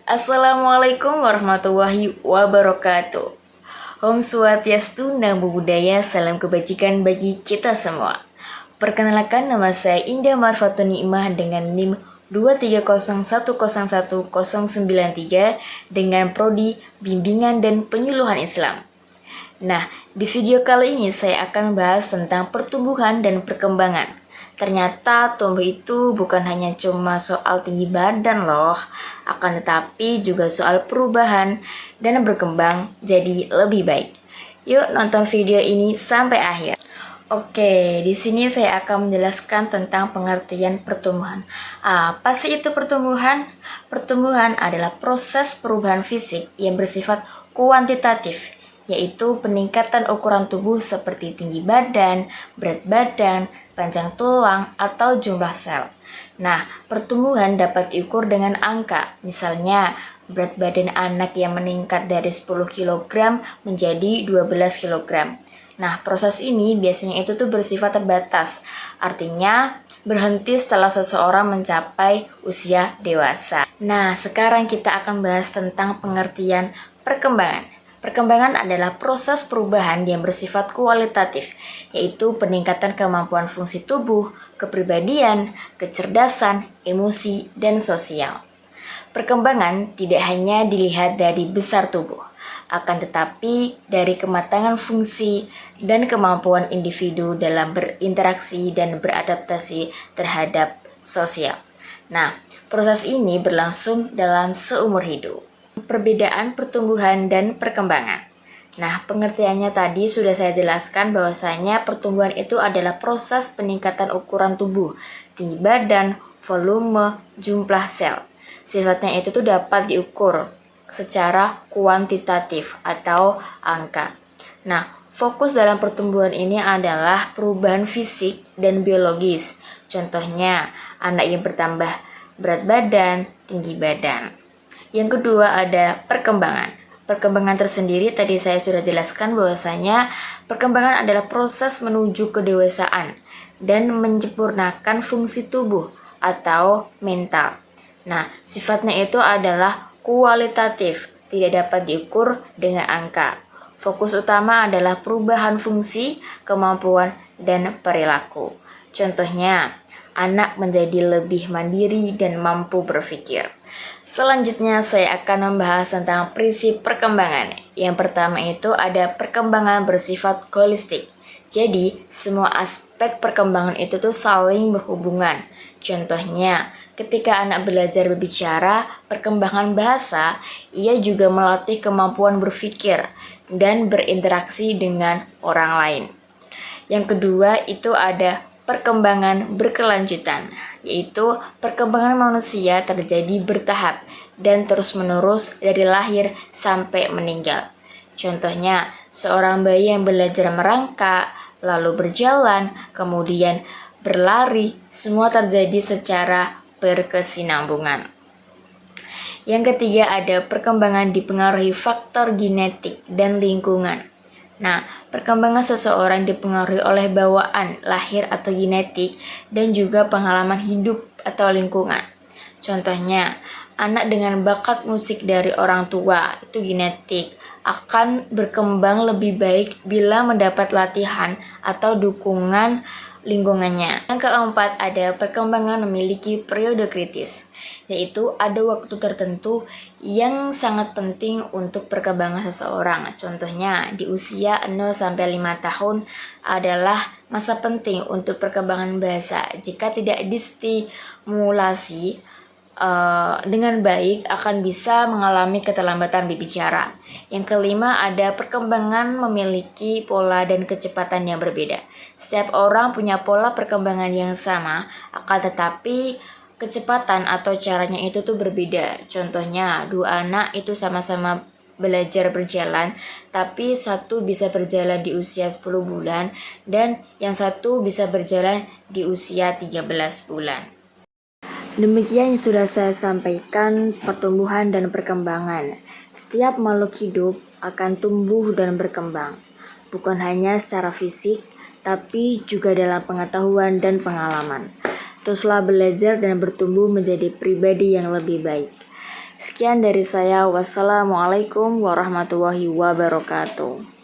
Assalamualaikum warahmatullahi wabarakatuh. Om Swastiastu, Namo Buddhaya, salam kebajikan bagi kita semua. Perkenalkan, nama saya Indah Marfatun Nikmah dengan NIM 230101093 dengan prodi Bimbingan dan Penyuluhan Islam. Nah, di video kali ini saya akan bahas tentang pertumbuhan dan perkembangan. Ternyata tumbuh itu bukan hanya cuma soal tinggi badan loh, akan tetapi juga soal perubahan dan berkembang jadi lebih baik. Yuk nonton video ini sampai akhir. Oke, di sini saya akan menjelaskan tentang pengertian pertumbuhan. Apa sih itu pertumbuhan? Pertumbuhan adalah proses perubahan fisik yang bersifat kuantitatif, yaitu peningkatan ukuran tubuh seperti tinggi badan, berat badan, panjang tulang, atau jumlah sel. Nah, pertumbuhan dapat diukur dengan angka. Misalnya, berat badan anak yang meningkat dari 10 kg menjadi 12 kg. Nah, proses ini biasanya itu tuh bersifat terbatas. Artinya, berhenti setelah seseorang mencapai usia dewasa. Nah, sekarang kita akan bahas tentang pengertian perkembangan. Perkembangan adalah proses perubahan yang bersifat kualitatif, yaitu peningkatan kemampuan fungsi tubuh, kepribadian, kecerdasan, emosi, dan sosial. Perkembangan tidak hanya dilihat dari besar tubuh, akan tetapi dari kematangan fungsi dan kemampuan individu dalam berinteraksi dan beradaptasi terhadap sosial. Nah, proses ini berlangsung dalam seumur hidup. Perbedaan pertumbuhan dan perkembangan. Nah, pengertiannya tadi sudah saya jelaskan bahwasanya pertumbuhan itu adalah proses peningkatan ukuran tubuh, tinggi badan, volume, jumlah sel. Sifatnya itu tuh dapat diukur secara kuantitatif atau angka. Nah, fokus dalam pertumbuhan ini adalah perubahan fisik dan biologis. Contohnya, anak yang bertambah berat badan, tinggi badan. Yang kedua ada perkembangan. Perkembangan tersendiri tadi saya sudah jelaskan bahwasanya perkembangan adalah proses menuju kedewasaan dan menyempurnakan fungsi tubuh atau mental. Nah, sifatnya itu adalah kualitatif, tidak dapat diukur dengan angka. Fokus utama adalah perubahan fungsi, kemampuan, dan perilaku. Contohnya, anak menjadi lebih mandiri dan mampu berpikir. Selanjutnya saya akan membahas tentang prinsip perkembangan. Yang pertama itu ada perkembangan bersifat holistik. Jadi semua aspek perkembangan itu tuh saling berhubungan. Contohnya, ketika anak belajar berbicara, perkembangan bahasa, ia juga melatih kemampuan berpikir dan berinteraksi dengan orang lain. Yang kedua itu ada perkembangan berkelanjutan, yaitu perkembangan manusia terjadi bertahap dan terus-menerus dari lahir sampai meninggal. Contohnya, seorang bayi yang belajar merangkak, lalu berjalan, kemudian berlari, semua terjadi secara berkesinambungan. Yang ketiga ada perkembangan dipengaruhi faktor genetik dan lingkungan. Nah, perkembangan seseorang dipengaruhi oleh bawaan, lahir atau genetik, dan juga pengalaman hidup atau lingkungan. Contohnya, anak dengan bakat musik dari orang tua, itu genetik, akan berkembang lebih baik bila mendapat latihan atau dukungan lingkungannya. Yang keempat ada perkembangan memiliki periode kritis, yaitu ada waktu tertentu yang sangat penting untuk perkembangan seseorang. Contohnya di usia 0-5 tahun adalah masa penting untuk perkembangan bahasa. Jika tidak distimulasi dengan baik akan bisa mengalami keterlambatan berbicara. Yang kelima ada perkembangan memiliki pola dan kecepatan yang berbeda. Setiap orang punya pola perkembangan yang sama, akan tetapi kecepatan atau caranya itu tuh berbeda. Contohnya, dua anak itu sama-sama belajar berjalan, tapi satu bisa berjalan di usia 10 bulan dan yang satu bisa berjalan di usia 13 bulan. Demikian yang sudah saya sampaikan pertumbuhan dan perkembangan. Setiap makhluk hidup akan tumbuh dan berkembang, bukan hanya secara fisik, tapi juga dalam pengetahuan dan pengalaman. Teruslah belajar dan bertumbuh menjadi pribadi yang lebih baik. Sekian dari saya. Wassalamualaikum warahmatullahi wabarakatuh.